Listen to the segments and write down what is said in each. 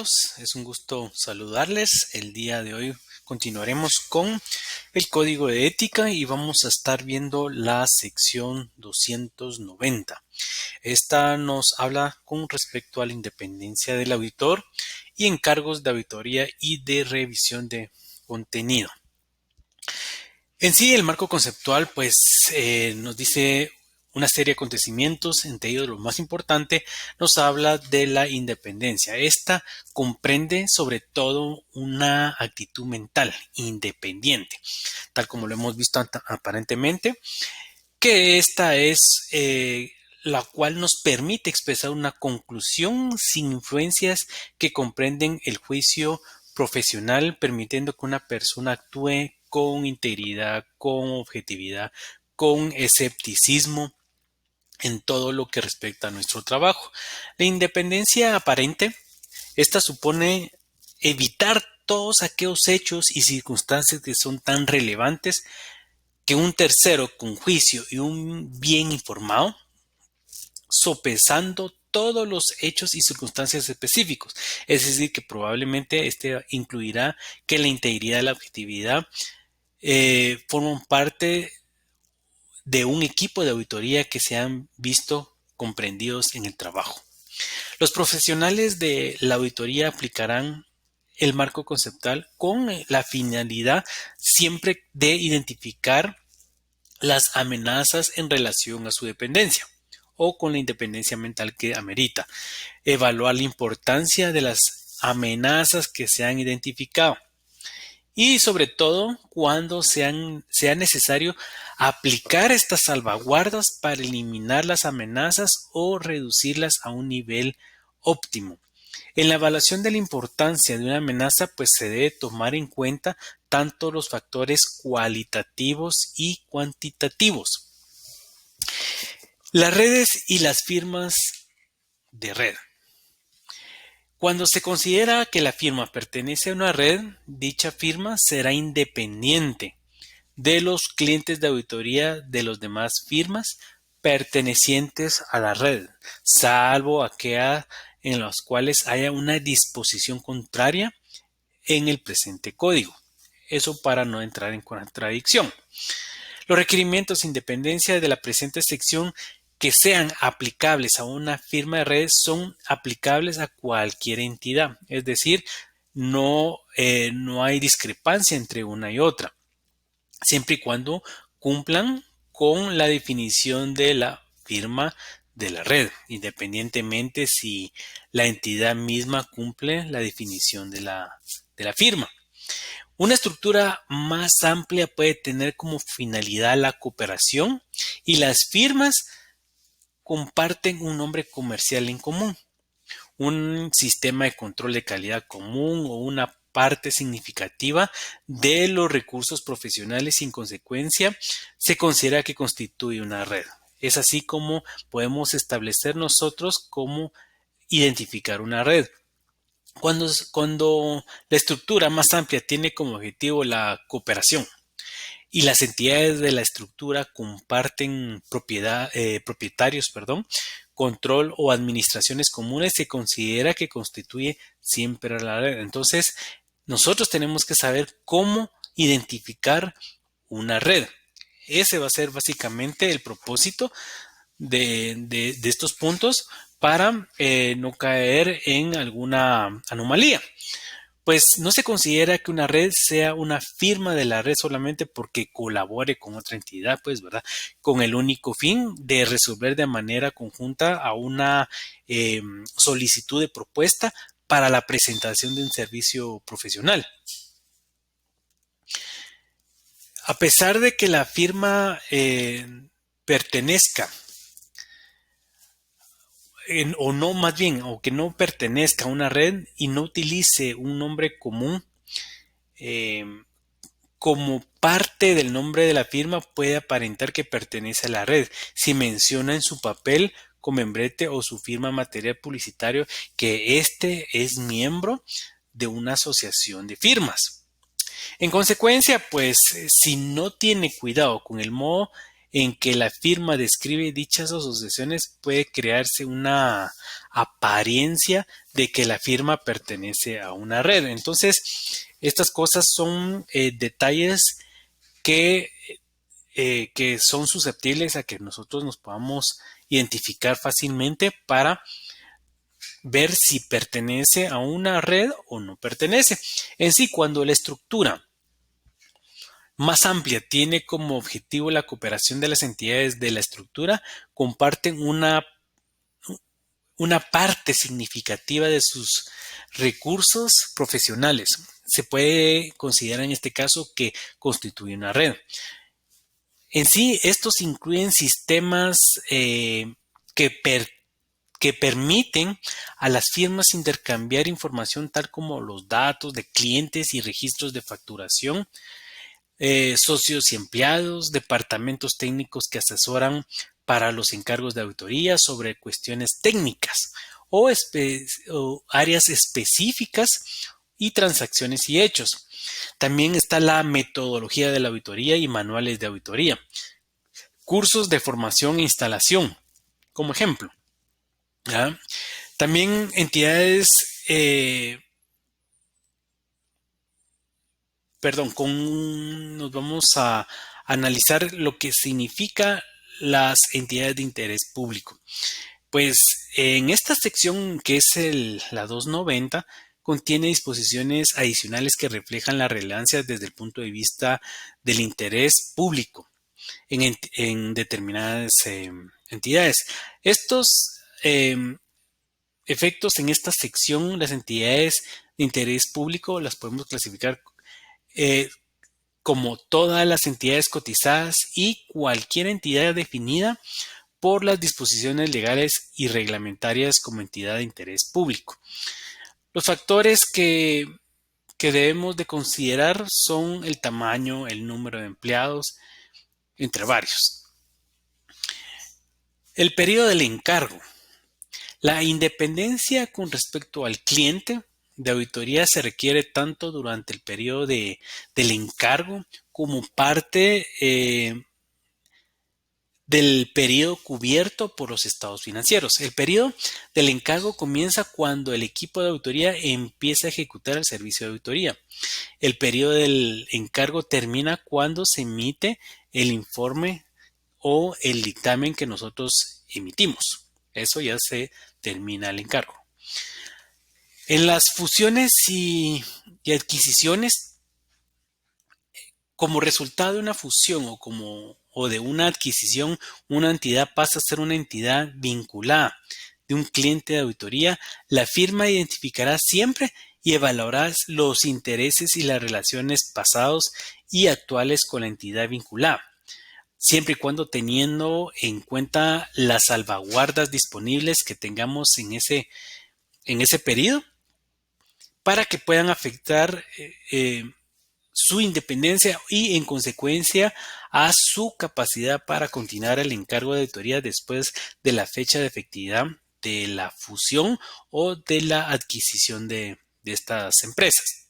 amigos, es un gusto saludarles. El día de hoy continuaremos con el código de ética y vamos a estar viendo la sección 290. Esta nos habla con respecto a la independencia del auditor y encargos de auditoría y de revisión de contenido. En sí, el marco conceptual nos dice una serie de acontecimientos, entre ellos lo más importante, nos habla de la independencia. Esta comprende sobre todo una actitud mental independiente, tal como lo hemos visto aparentemente, que esta es la cual nos permite expresar una conclusión sin influencias que comprenden el juicio profesional, permitiendo que una persona actúe con integridad, con objetividad, con escepticismo en todo lo que respecta a nuestro trabajo. La independencia aparente, esta supone evitar todos aquellos hechos y circunstancias que son tan relevantes que un tercero con juicio y un bien informado, sopesando todos los hechos y circunstancias específicos. Es decir, que probablemente este incluirá que la integridad y la objetividad forman parte de un equipo de auditoría que se han visto comprendidos en el trabajo. Los profesionales de la auditoría aplicarán el marco conceptual con la finalidad siempre de identificar las amenazas en relación a su dependencia o con la independencia mental que amerita, evaluar la importancia de las amenazas que se han identificado y sobre todo cuando sea necesario aplicar estas salvaguardas para eliminar las amenazas o reducirlas a un nivel óptimo. En la evaluación de la importancia de una amenaza, pues se debe tomar en cuenta tanto los factores cualitativos y cuantitativos. Las redes y las firmas de red. Cuando se considera que la firma pertenece a una red, dicha firma será independiente de los clientes de auditoría de las demás firmas pertenecientes a la red, salvo aquellas en las cuales haya una disposición contraria en el presente código. Eso para no entrar en contradicción. Los requerimientos de independencia de la presente sección que sean aplicables a una firma de red son aplicables a cualquier entidad. Es decir, no hay discrepancia entre una y otra, siempre y cuando cumplan con la definición de la firma de la red, independientemente si la entidad misma cumple la definición de la firma. Una estructura más amplia puede tener como finalidad la cooperación y las firmas comparten un nombre comercial en común, un sistema de control de calidad común o una parte significativa de los recursos profesionales y en consecuencia se considera que constituye una red. Es así como podemos establecer nosotros cómo identificar una red. Cuando la estructura más amplia tiene como objetivo la cooperación y las entidades de la estructura comparten propietarios, control o administraciones comunes, se considera que constituye siempre la red. Entonces, nosotros tenemos que saber cómo identificar una red. Ese va a ser básicamente el propósito de estos puntos para no caer en alguna anomalía. Pues no se considera que una red sea una firma de la red solamente porque colabore con otra entidad, pues, ¿verdad? Con el único fin de resolver de manera conjunta a una solicitud de propuesta para la presentación de un servicio profesional. A pesar de que la firma pertenezca o no, más bien, o que no pertenezca a una red y no utilice un nombre común como parte del nombre de la firma, puede aparentar que pertenece a la red si menciona en su papel con membrete o su firma material publicitario que éste es miembro de una asociación de firmas. En consecuencia, pues si no tiene cuidado con el modo en que la firma describe dichas asociaciones puede crearse una apariencia de que la firma pertenece a una red. Entonces, estas cosas son detalles que, que son susceptibles a que nosotros nos podamos identificar fácilmente para ver si pertenece a una red o no pertenece. En sí, cuando la estructura más amplia tiene como objetivo la cooperación de las entidades de la estructura, comparten una parte significativa de sus recursos profesionales. Se puede considerar en este caso que constituye una red. En sí, estos incluyen sistemas que permiten a las firmas intercambiar información tal como los datos de clientes y registros de facturación, socios y empleados, departamentos técnicos que asesoran para los encargos de auditoría sobre cuestiones técnicas o áreas específicas y transacciones y hechos. También está la metodología de la auditoría y manuales de auditoría, cursos de formación e instalación, como ejemplo. ¿Ya? También entidades, nos vamos a analizar lo que significa las entidades de interés público. Pues en esta sección que es la 290 contiene disposiciones adicionales que reflejan la relevancia desde el punto de vista del interés público en determinadas entidades. Estos efectos en esta sección, las entidades de interés público las podemos clasificar como todas las entidades cotizadas y cualquier entidad definida por las disposiciones legales y reglamentarias como entidad de interés público. Los factores que debemos de considerar son el tamaño, el número de empleados, entre varios. El periodo del encargo. La independencia con respecto al cliente de auditoría se requiere tanto durante el periodo del encargo como parte del periodo cubierto por los estados financieros. El periodo del encargo comienza cuando el equipo de auditoría empieza a ejecutar el servicio de auditoría. El periodo del encargo termina cuando se emite el informe o el dictamen que nosotros emitimos. Eso ya se termina el encargo. En las fusiones y adquisiciones, como resultado de una fusión o de una adquisición, una entidad pasa a ser una entidad vinculada de un cliente de auditoría. La firma identificará siempre y evaluará los intereses y las relaciones pasados y actuales con la entidad vinculada, siempre y cuando teniendo en cuenta las salvaguardas disponibles que tengamos en ese periodo para que puedan afectar su independencia y en consecuencia a su capacidad para continuar el encargo de auditoría después de la fecha de efectividad de la fusión o de la adquisición de estas empresas.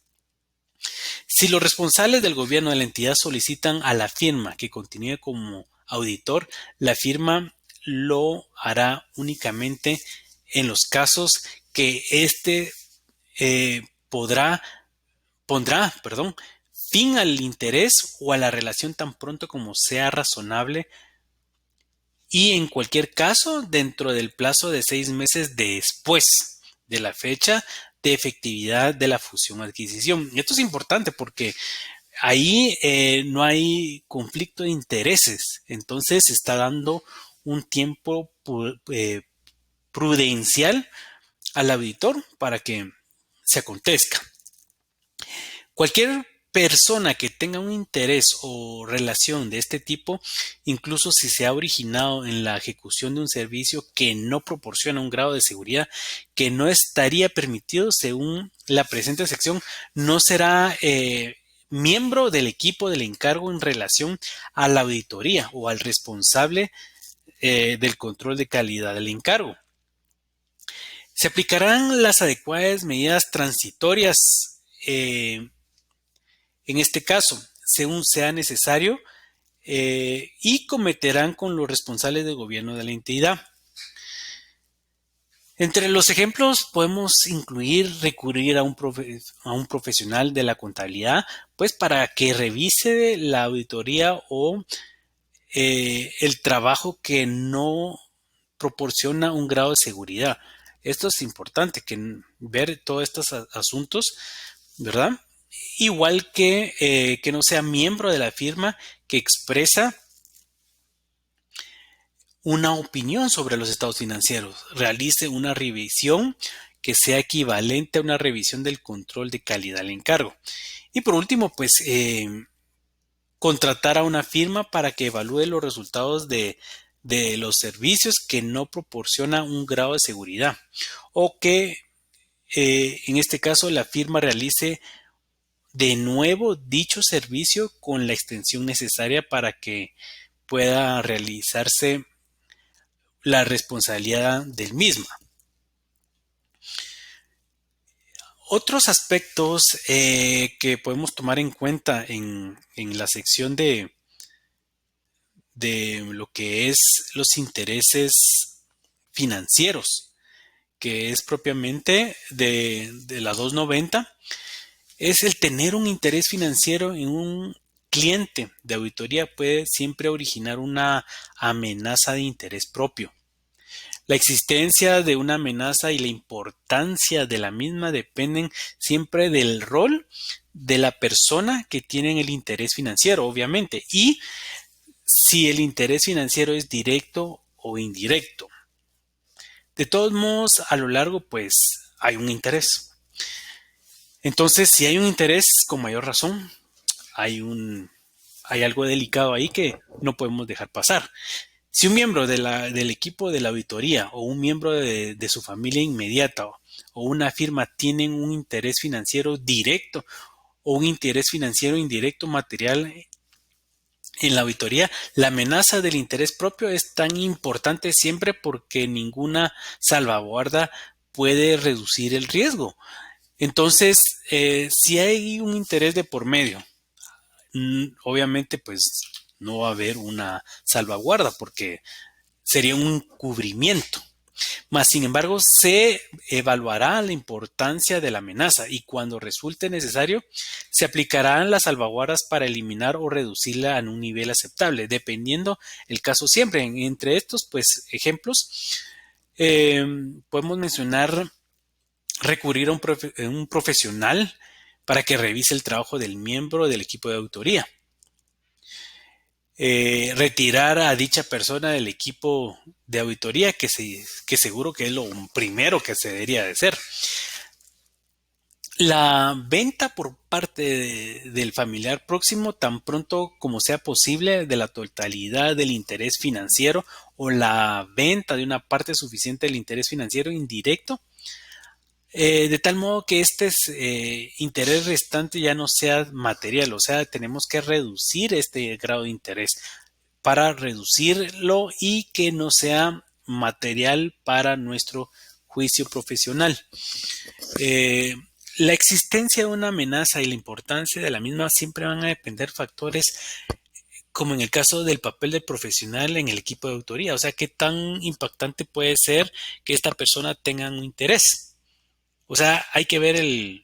Si los responsables del gobierno de la entidad solicitan a la firma que continúe como auditor, la firma lo hará únicamente en los casos que éste pondrá fin al interés o a la relación tan pronto como sea razonable y en cualquier caso dentro del plazo de 6 meses después de la fecha de efectividad de la fusión o adquisición. Y esto es importante porque ahí no hay conflicto de intereses, entonces se está dando un tiempo prudencial al auditor para que se acontezca. Cualquier persona que tenga un interés o relación de este tipo, incluso si se ha originado en la ejecución de un servicio que no proporciona un grado de seguridad que no estaría permitido según la presente sección, no será miembro del equipo del encargo en relación a la auditoría o al responsable del control de calidad del encargo. Se aplicarán las adecuadas medidas transitorias en este caso, según sea necesario, y cometerán con los responsables del gobierno de la entidad. Entre los ejemplos podemos incluir recurrir a un profesional de la contabilidad, pues para que revise la auditoría o el trabajo que no proporciona un grado de seguridad. Esto es importante, que ver todos estos asuntos, ¿verdad? Igual que no sea miembro de la firma que expresa una opinión sobre los estados financieros, realice una revisión que sea equivalente a una revisión del control de calidad al encargo. Y por último, pues contratar a una firma para que evalúe los resultados de los servicios que no proporciona un grado de seguridad o que en este caso la firma realice de nuevo dicho servicio con la extensión necesaria para que pueda realizarse la responsabilidad del mismo. Otros aspectos que podemos tomar en cuenta en la sección de lo que es los intereses financieros, que es propiamente de la 290, es el tener un interés financiero en un cliente de auditoría puede siempre originar una amenaza de interés propio. La existencia de una amenaza y la importancia de la misma dependen siempre del rol de la persona que tiene el interés financiero, obviamente, y si el interés financiero es directo o indirecto. De todos modos, a lo largo, pues hay un interés. Entonces, si hay un interés, con mayor razón, hay algo delicado ahí que no podemos dejar pasar. Si un miembro del equipo de la auditoría o un miembro de su familia inmediata o una firma tienen un interés financiero directo o un interés financiero indirecto material en la auditoría, la amenaza del interés propio es tan importante siempre porque ninguna salvaguarda puede reducir el riesgo. Entonces, si hay un interés de por medio, obviamente pues no va a haber una salvaguarda porque sería un cubrimiento. Mas, sin embargo, se evaluará la importancia de la amenaza y cuando resulte necesario, se aplicarán las salvaguardas para eliminar o reducirla a un nivel aceptable, dependiendo el caso siempre. Entre estos, pues, ejemplos, podemos mencionar recurrir a un profesional para que revise el trabajo del miembro del equipo de auditoría. Retirar a dicha persona del equipo de auditoría, que seguro que es lo primero que se debería de hacer. La venta por parte del familiar próximo tan pronto como sea posible de la totalidad del interés financiero o la venta de una parte suficiente del interés financiero indirecto, de tal modo que este interés restante ya no sea material, o sea, tenemos que reducir este grado de interés para reducirlo y que no sea material para nuestro juicio profesional. La existencia de una amenaza y la importancia de la misma siempre van a depender factores como en el caso del papel del profesional en el equipo de auditoría, o sea, qué tan impactante puede ser que esta persona tenga un interés. O sea, hay que ver el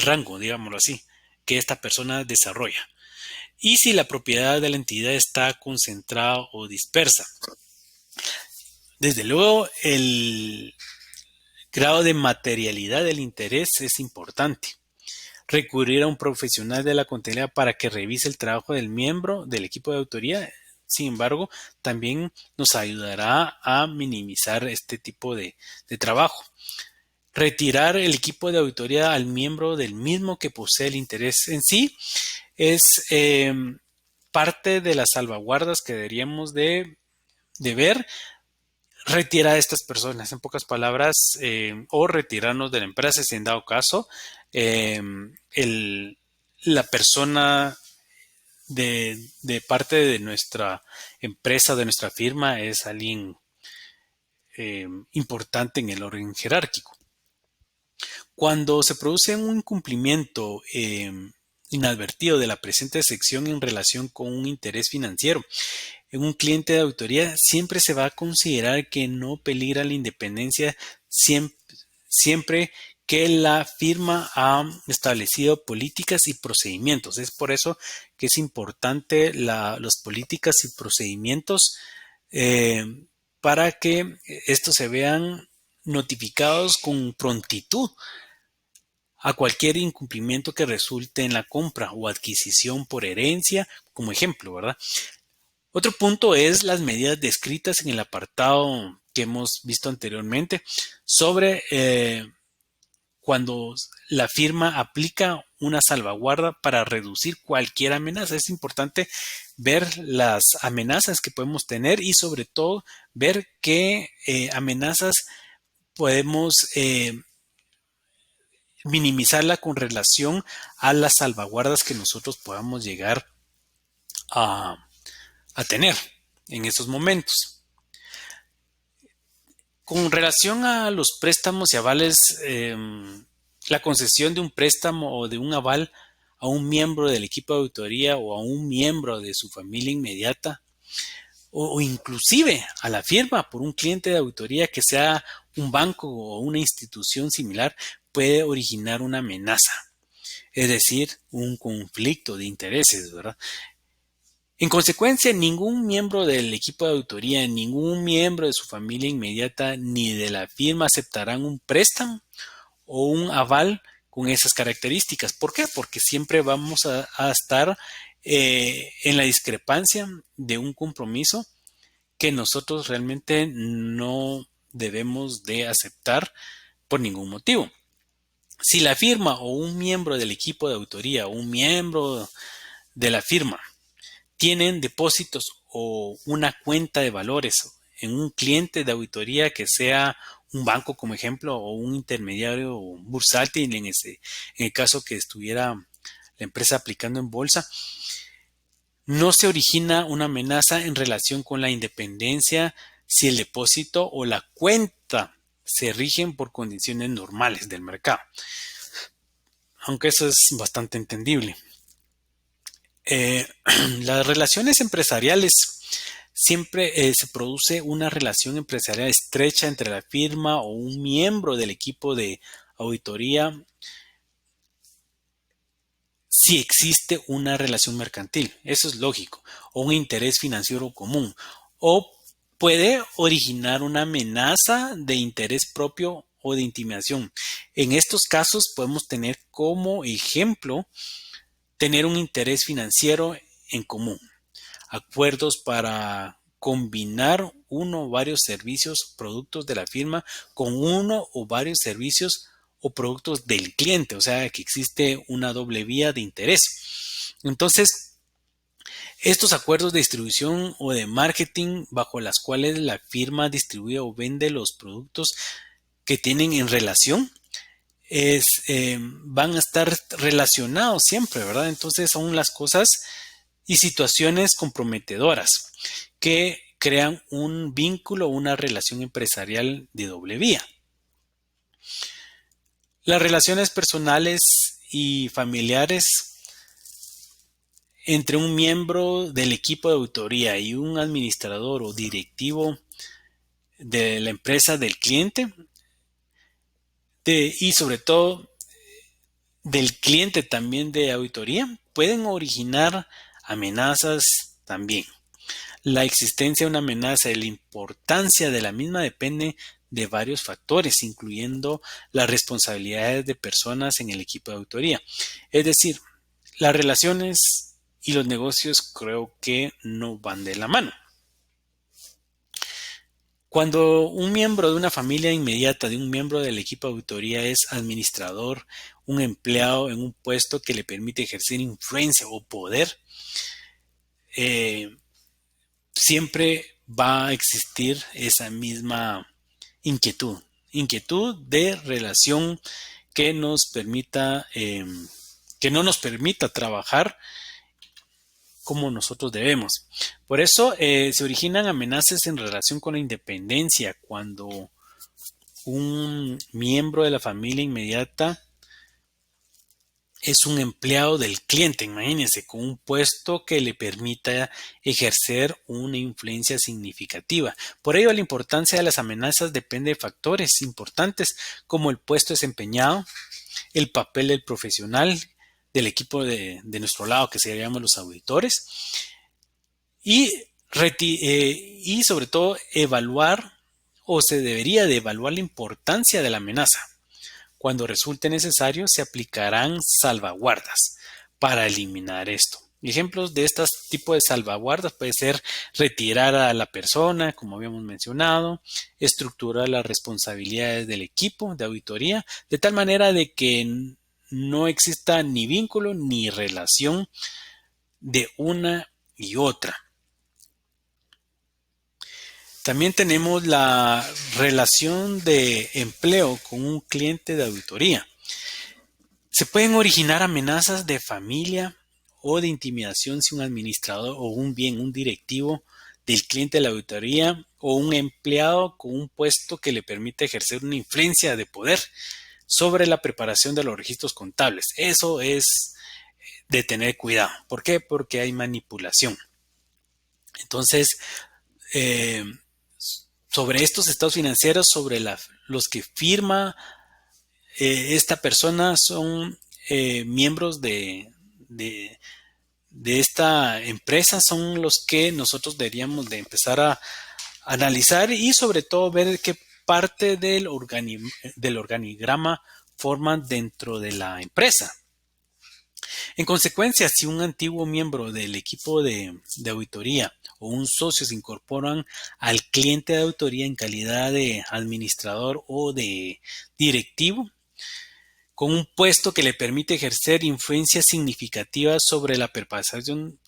rango, digámoslo así, que esta persona desarrolla. Y si la propiedad de la entidad está concentrada o dispersa. Desde luego, el grado de materialidad del interés es importante. Recurrir a un profesional de la contabilidad para que revise el trabajo del miembro del equipo de auditoría, sin embargo, también nos ayudará a minimizar este tipo de trabajo. Retirar el equipo de auditoría al miembro del mismo que posee el interés en sí es parte de las salvaguardas que deberíamos de ver. Retirar a estas personas, en pocas palabras, o retirarnos de la empresa si en dado caso eh, la persona de parte de nuestra empresa, de nuestra firma, es alguien importante en el orden jerárquico. Cuando se produce un incumplimiento inadvertido de la presente sección en relación con un interés financiero en un cliente de auditoría, siempre se va a considerar que no peligra la independencia siempre que la firma ha establecido políticas y procedimientos. Es por eso que es importante las políticas y procedimientos eh, para que estos se vean notificados con prontitud a cualquier incumplimiento que resulte en la compra o adquisición por herencia, como ejemplo, ¿verdad? Otro punto es las medidas descritas en el apartado que hemos visto anteriormente sobre cuando la firma aplica una salvaguarda para reducir cualquier amenaza. Es importante ver las amenazas que podemos tener y sobre todo ver qué amenazas podemos minimizarla con relación a las salvaguardas que nosotros podamos llegar a, a tener en estos momentos. Con relación a los préstamos y avales, la concesión de un préstamo o de un aval a un miembro del equipo de auditoría o a un miembro de su familia inmediata o inclusive a la firma por un cliente de auditoría que sea un banco o una institución similar puede originar una amenaza, es decir, un conflicto de intereses, ¿verdad? En consecuencia, ningún miembro del equipo de auditoría, ningún miembro de su familia inmediata ni de la firma aceptarán un préstamo o un aval con esas características. ¿Por qué? Porque siempre vamos a estar en la discrepancia de un compromiso que nosotros realmente no debemos de aceptar por ningún motivo. Si la firma o un miembro del equipo de auditoría o un miembro de la firma tienen depósitos o una cuenta de valores en un cliente de auditoría que sea un banco como ejemplo o un intermediario bursátil en el caso que estuviera la empresa aplicando en bolsa, no se origina una amenaza en relación con la independencia si el depósito o la cuenta se rigen por condiciones normales del mercado, aunque eso es bastante entendible. Eh, las relaciones empresariales siempre se produce una relación empresarial estrecha entre la firma o un miembro del equipo de auditoría si existe una relación mercantil, eso es lógico, o un interés financiero común, o puede originar una amenaza de interés propio o de intimidación. En estos casos podemos tener como ejemplo tener un interés financiero en común, acuerdos para combinar uno o varios servicios o productos de la firma con uno o varios servicios o productos del cliente, o sea que existe una doble vía de interés. Entonces, estos acuerdos de distribución o de marketing bajo las cuales la firma distribuye o vende los productos que tienen en relación van a estar relacionados siempre, ¿verdad? Entonces son las cosas y situaciones comprometedoras que crean un vínculo, una relación empresarial de doble vía. Las relaciones personales y familiares entre un miembro del equipo de auditoría y un administrador o directivo de la empresa del cliente y sobre todo del cliente también de auditoría pueden originar amenazas también. La existencia de una amenaza y la importancia de la misma depende de varios factores, incluyendo las responsabilidades de personas en el equipo de auditoría. Es decir, las relaciones y los negocios creo que no van de la mano. Cuando un miembro de una familia inmediata de un miembro del equipo de auditoría es administrador, un empleado en un puesto que le permite ejercer influencia o poder, eh, siempre va a existir esa misma inquietud de relación que nos permita, que no nos permita trabajar como nosotros debemos. Por eso se originan amenazas en relación con la independencia cuando un miembro de la familia inmediata es un empleado del cliente, imagínense, con un puesto que le permita ejercer una influencia significativa. Por ello, la importancia de las amenazas depende de factores importantes como el puesto desempeñado, el papel del profesional, del equipo de nuestro lado, que seríamos los auditores, y, y sobre todo evaluar o se debería de evaluar la importancia de la amenaza. Cuando resulte necesario, se aplicarán salvaguardas para eliminar esto. Ejemplos de este tipo de salvaguardas puede ser retirar a la persona, como habíamos mencionado, estructurar las responsabilidades del equipo de auditoría, de tal manera de que no exista ni vínculo ni relación de una y otra. También tenemos la relación de empleo con un cliente de auditoría. Se pueden originar amenazas de familia o de intimidación si un administrador o un directivo del cliente de la auditoría o un empleado con un puesto que le permite ejercer una influencia de poder sobre la preparación de los registros contables. Eso es de tener cuidado. ¿Por qué? Porque hay manipulación. Entonces, sobre estos estados financieros, sobre los que firma esta persona son miembros de esta empresa, son los que nosotros deberíamos de empezar a analizar y sobre todo ver qué parte del organigrama forman dentro de la empresa. En consecuencia, si un antiguo miembro del equipo de auditoría o un socio se incorporan al cliente de auditoría en calidad de administrador o de directivo, con un puesto que le permite ejercer influencia significativa sobre la preparación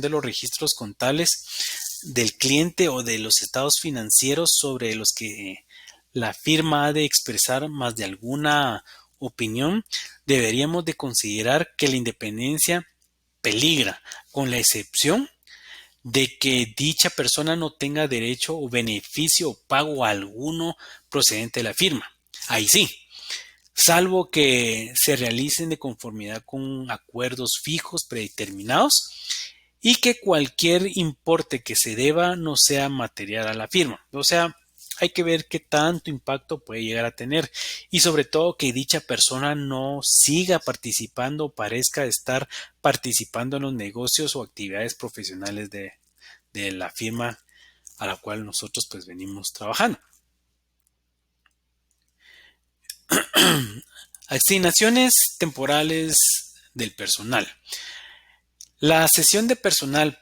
de los registros contables del cliente o de los estados financieros sobre los que la firma ha de expresar más de alguna opinión, deberíamos de considerar que la independencia peligra, con la excepción de que dicha persona no tenga derecho o beneficio o pago alguno procedente de la firma. Ahí sí, salvo que se realicen de conformidad con acuerdos fijos predeterminados y que cualquier importe que se deba no sea material a la firma. O sea, hay que ver qué tanto impacto puede llegar a tener y sobre todo que dicha persona no siga participando o parezca estar participando en los negocios o actividades profesionales de la firma a la cual nosotros pues venimos trabajando. Asignaciones temporales del personal. La cesión de personal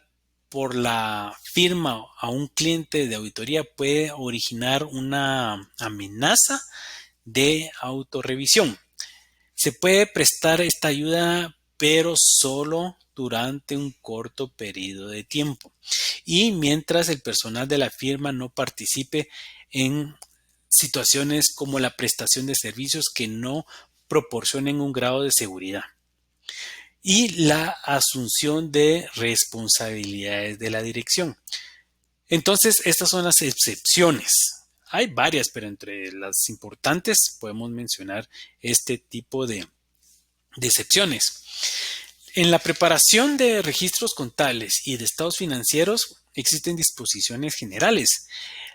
por la firma a un cliente de auditoría puede originar una amenaza de autorrevisión. Se puede prestar esta ayuda, pero solo durante un corto periodo de tiempo y mientras el personal de la firma no participe en situaciones como la prestación de servicios que no proporcionen un grado de seguridad y la asunción de responsabilidades de la dirección. Entonces, estas son las excepciones. Hay varias, pero entre las importantes podemos mencionar este tipo de excepciones. En la preparación de registros contables y de estados financieros existen disposiciones generales.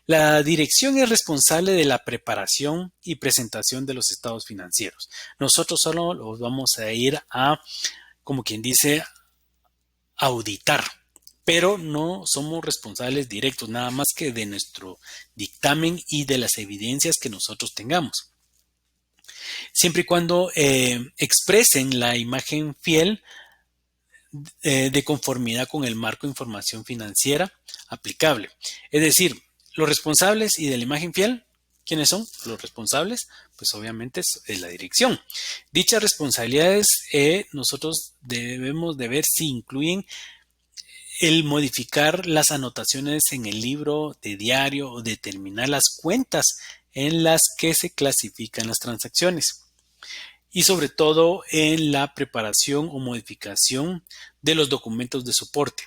La dirección es responsable de la preparación y presentación de los estados financieros. Nosotros solo los vamos a ir a, como quien dice, auditar, pero no somos responsables directos, nada más que de nuestro dictamen y de las evidencias que nosotros tengamos. Siempre y cuando expresen la imagen fiel de conformidad con el marco de información financiera aplicable. Es decir, los responsables y de la imagen fiel, ¿quiénes son los responsables? Pues obviamente es la dirección. Dichas responsabilidades nosotros debemos de ver si incluyen el modificar las anotaciones en el libro de diario o determinar las cuentas en las que se clasifican las transacciones. Y sobre todo en la preparación o modificación de los documentos de soporte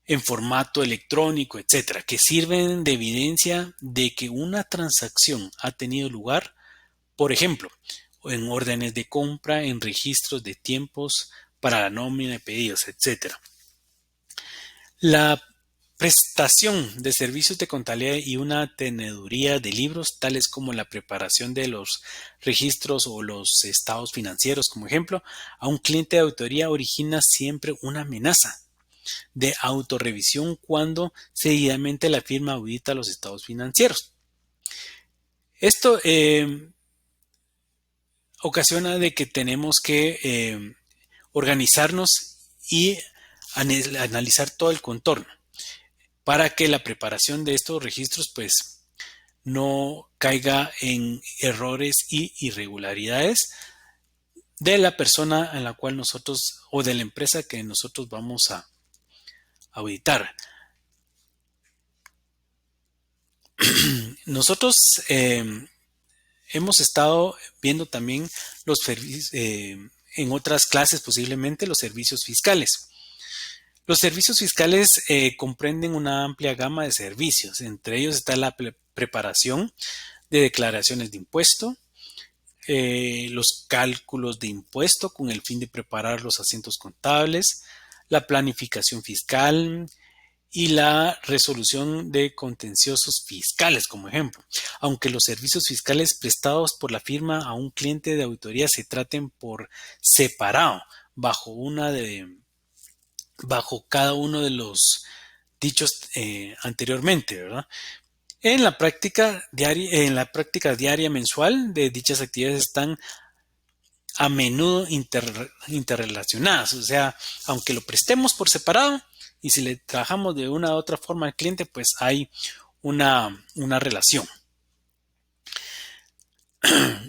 en formato electrónico, etcétera, que sirven de evidencia de que una transacción ha tenido lugar. Por ejemplo, en órdenes de compra, en registros de tiempos para la nómina de pedidos, etc. La prestación de servicios de contabilidad y una teneduría de libros, tales como la preparación de los registros o los estados financieros, como ejemplo, a un cliente de auditoría origina siempre una amenaza de autorrevisión cuando seguidamente la firma audita los estados financieros. Esto ocasiona de que tenemos que organizarnos y analizar todo el contorno para que la preparación de estos registros pues no caiga en errores y irregularidades de la persona en la cual nosotros o de la empresa que nosotros vamos a auditar. Nosotros hemos estado viendo también los en otras clases posiblemente los servicios fiscales. Los servicios fiscales comprenden una amplia gama de servicios. Entre ellos está la preparación de declaraciones de impuesto, los cálculos de impuesto con el fin de preparar los asientos contables, la planificación fiscal y la resolución de contenciosos fiscales, como ejemplo. Aunque los servicios fiscales prestados por la firma a un cliente de auditoría se traten por separado bajo cada uno de los dichos anteriormente, ¿verdad? En la práctica diaria mensual de dichas actividades están a menudo interrelacionadas, o sea, aunque lo prestemos por separado y si le trabajamos de una u otra forma al cliente, pues hay una relación.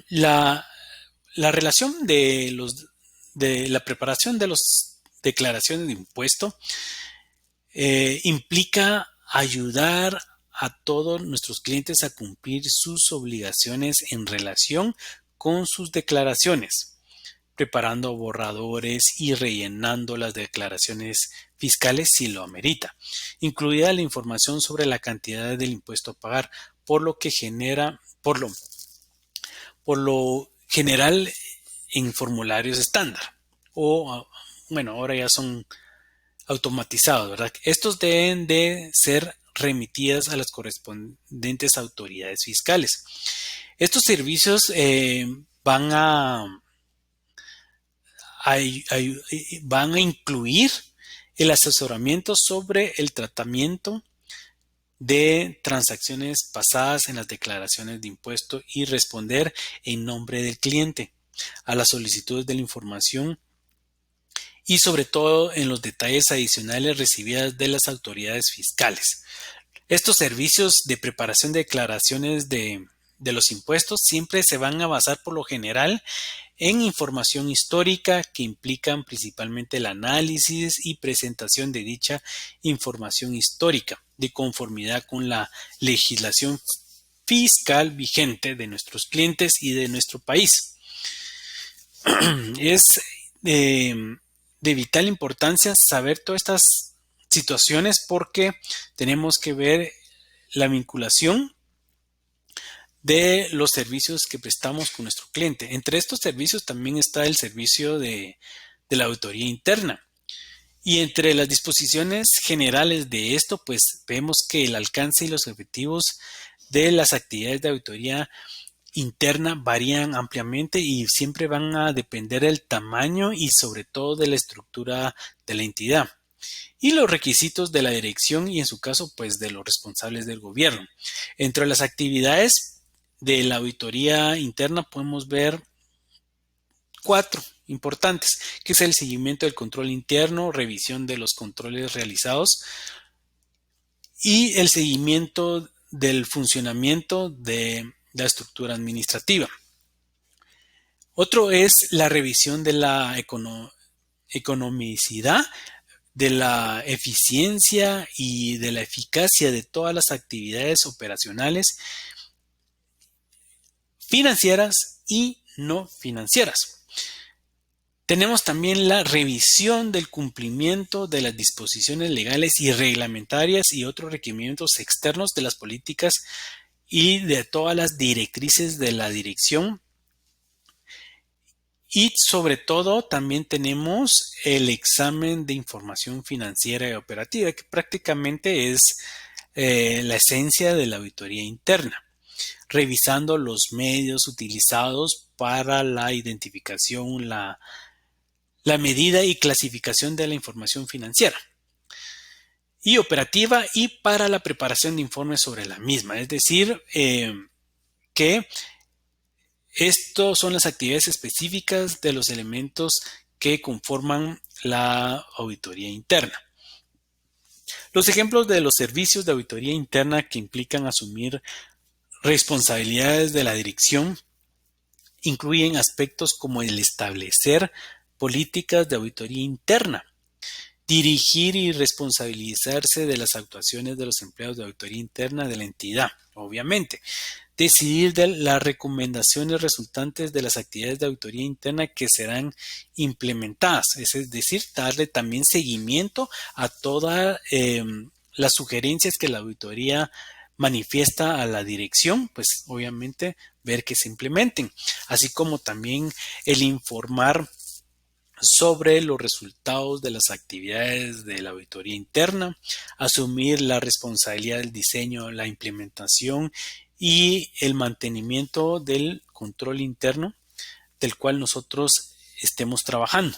La relación de la preparación de las declaraciones de impuesto implica ayudar a todos nuestros clientes a cumplir sus obligaciones en relación con sus declaraciones, preparando borradores y rellenando las declaraciones fiscales si lo amerita, incluida la información sobre la cantidad del impuesto a pagar, por lo general en formularios estándar o bueno, ahora ya son automatizados, ¿verdad? Estos deben de ser remitidas a las correspondientes autoridades fiscales. Estos servicios van a incluir el asesoramiento sobre el tratamiento de transacciones pasadas en las declaraciones de impuesto y responder en nombre del cliente a las solicitudes de la información y sobre todo en los detalles adicionales recibidas de las autoridades fiscales. Estos servicios de preparación de declaraciones de los impuestos siempre se van a basar por lo general en información histórica que implican principalmente el análisis y presentación de dicha información histórica de conformidad con la legislación fiscal vigente de nuestros clientes y de nuestro país. Es de vital importancia saber todas estas situaciones porque tenemos que ver la vinculación de los servicios que prestamos con nuestro cliente. Entre estos servicios también está el servicio de la auditoría interna. Y entre las disposiciones generales de esto, pues vemos que el alcance y los objetivos de las actividades de auditoría interna varían ampliamente y siempre van a depender del tamaño y sobre todo de la estructura de la entidad y los requisitos de la dirección y en su caso pues de los responsables del gobierno. Entre las actividades de la auditoría interna podemos ver 4 importantes, que es el seguimiento del control interno, revisión de los controles realizados y el seguimiento del funcionamiento de la estructura administrativa. Otro es la revisión de la economicidad, de la eficiencia y de la eficacia de todas las actividades operacionales financieras y no financieras. Tenemos también la revisión del cumplimiento de las disposiciones legales y reglamentarias y otros requerimientos externos de las políticas y de todas las directrices de la dirección Y sobre todo también tenemos el examen de información financiera y operativa, que prácticamente es la esencia de la auditoría interna, revisando los medios utilizados para la identificación, la medida y clasificación de la información financiera y operativa y para la preparación de informes sobre la misma. Es decir, que estos son las actividades específicas de los elementos que conforman la auditoría interna. Los ejemplos de los servicios de auditoría interna que implican asumir responsabilidades de la dirección incluyen aspectos como el establecer políticas de auditoría interna, dirigir y responsabilizarse de las actuaciones de los empleados de auditoría interna de la entidad, obviamente, decidir de las recomendaciones resultantes de las actividades de auditoría interna que serán implementadas, es decir, darle también seguimiento a todas las sugerencias que la auditoría manifiesta a la dirección, pues obviamente ver que se implementen, así como también el informar sobre los resultados de las actividades de la auditoría interna, asumir la responsabilidad del diseño, la implementación y el mantenimiento del control interno del cual nosotros estemos trabajando.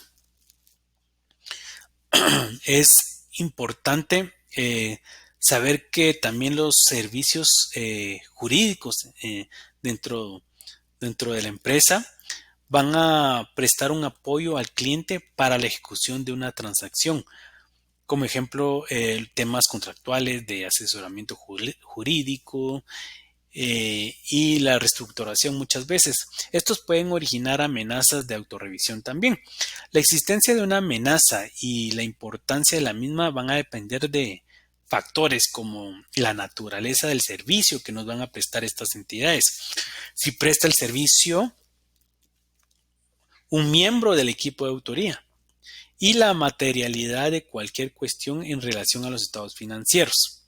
Es importante saber que también los servicios jurídicos dentro de la empresa van a prestar un apoyo al cliente para la ejecución de una transacción. Como ejemplo, temas contractuales de asesoramiento jurídico y la reestructuración muchas veces. Estos pueden originar amenazas de autorrevisión también. La existencia de una amenaza y la importancia de la misma van a depender de factores como la naturaleza del servicio que nos van a prestar estas entidades. Si presta el servicio un miembro del equipo de autoría y la materialidad de cualquier cuestión en relación a los estados financieros.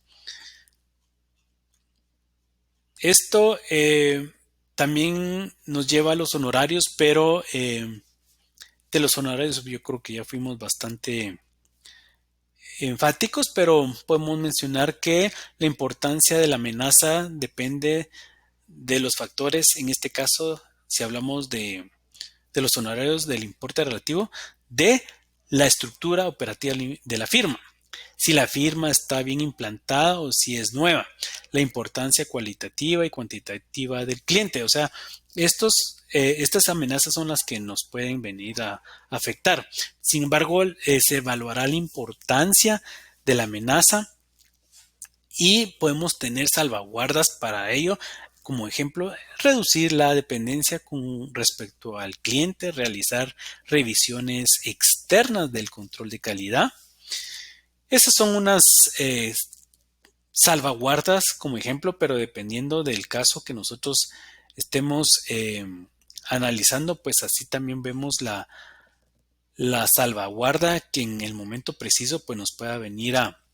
Esto también nos lleva a los honorarios, pero de los honorarios yo creo que ya fuimos bastante enfáticos, pero podemos mencionar que la importancia de la amenaza depende de los factores, en este caso, si hablamos de los honorarios del importe relativo de la estructura operativa de la firma. Si la firma está bien implantada o si es nueva, la importancia cualitativa y cuantitativa del cliente. O sea, estas amenazas son las que nos pueden venir a afectar. Sin embargo, se evaluará la importancia de la amenaza y podemos tener salvaguardas para ello. Como ejemplo, reducir la dependencia con respecto al cliente, realizar revisiones externas del control de calidad. Esas son unas salvaguardas como ejemplo, pero dependiendo del caso que nosotros estemos analizando, pues así también vemos la salvaguarda que en el momento preciso pues nos pueda venir a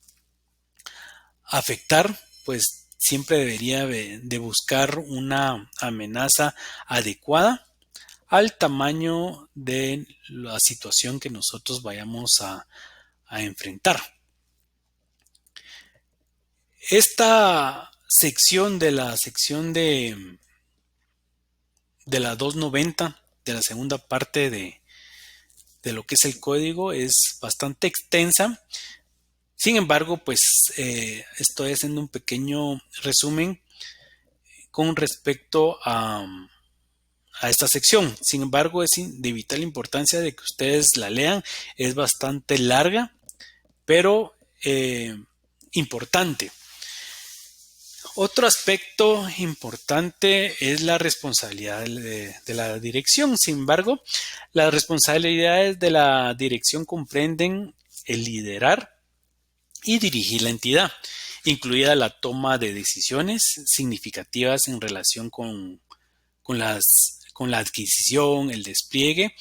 afectar, pues siempre debería de buscar una amenaza adecuada al tamaño de la situación que nosotros vayamos a enfrentar. Esta sección de la sección de la 290, de la segunda parte de lo que es el código, es bastante extensa. Sin embargo, pues estoy haciendo un pequeño resumen con respecto a esta sección. Sin embargo, es de vital importancia de que ustedes la lean. Es bastante larga, pero importante. Otro aspecto importante es la responsabilidad de la dirección. Sin embargo, las responsabilidades de la dirección comprenden el liderar y dirigir la entidad, incluida la toma de decisiones significativas en relación con la adquisición, el despliegue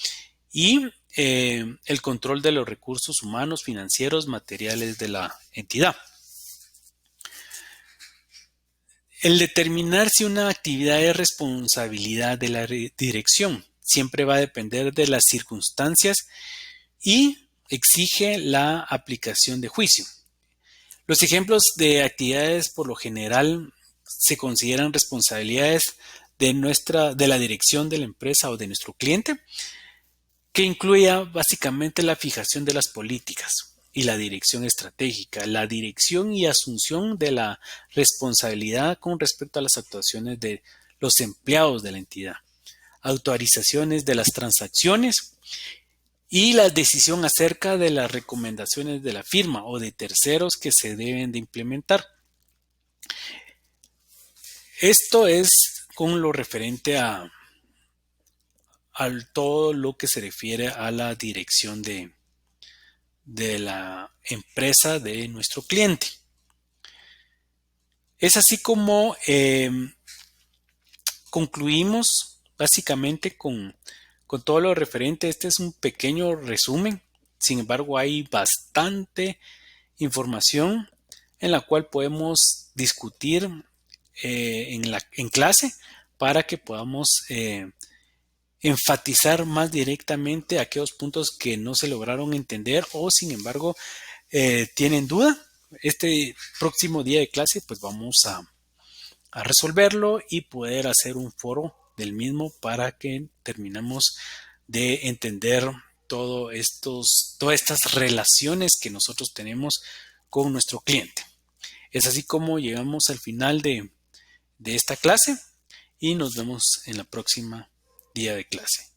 y el control de los recursos humanos, financieros, materiales de la entidad. El determinar si una actividad es responsabilidad de la dirección siempre va a depender de las circunstancias y exige la aplicación de juicio. Los ejemplos de actividades por lo general se consideran responsabilidades de la dirección de la empresa o de nuestro cliente, que incluya básicamente la fijación de las políticas y la dirección estratégica, la dirección y asunción de la responsabilidad con respecto a las actuaciones de los empleados de la entidad, autorizaciones de las transacciones y la decisión acerca de las recomendaciones de la firma o de terceros que se deben de implementar. Esto es con lo referente a todo lo que se refiere a la dirección de la empresa de nuestro cliente. Es así como concluimos básicamente con todo lo referente. Este es un pequeño resumen. Sin embargo, hay bastante información en la cual podemos discutir en clase para que podamos enfatizar más directamente aquellos puntos que no se lograron entender o sin embargo tienen duda. Este próximo día de clase pues vamos a resolverlo y poder hacer un foro del mismo para que terminemos de entender todas estas relaciones que nosotros tenemos con nuestro cliente. Es así como llegamos al final de esta clase y nos vemos en la próxima día de clase.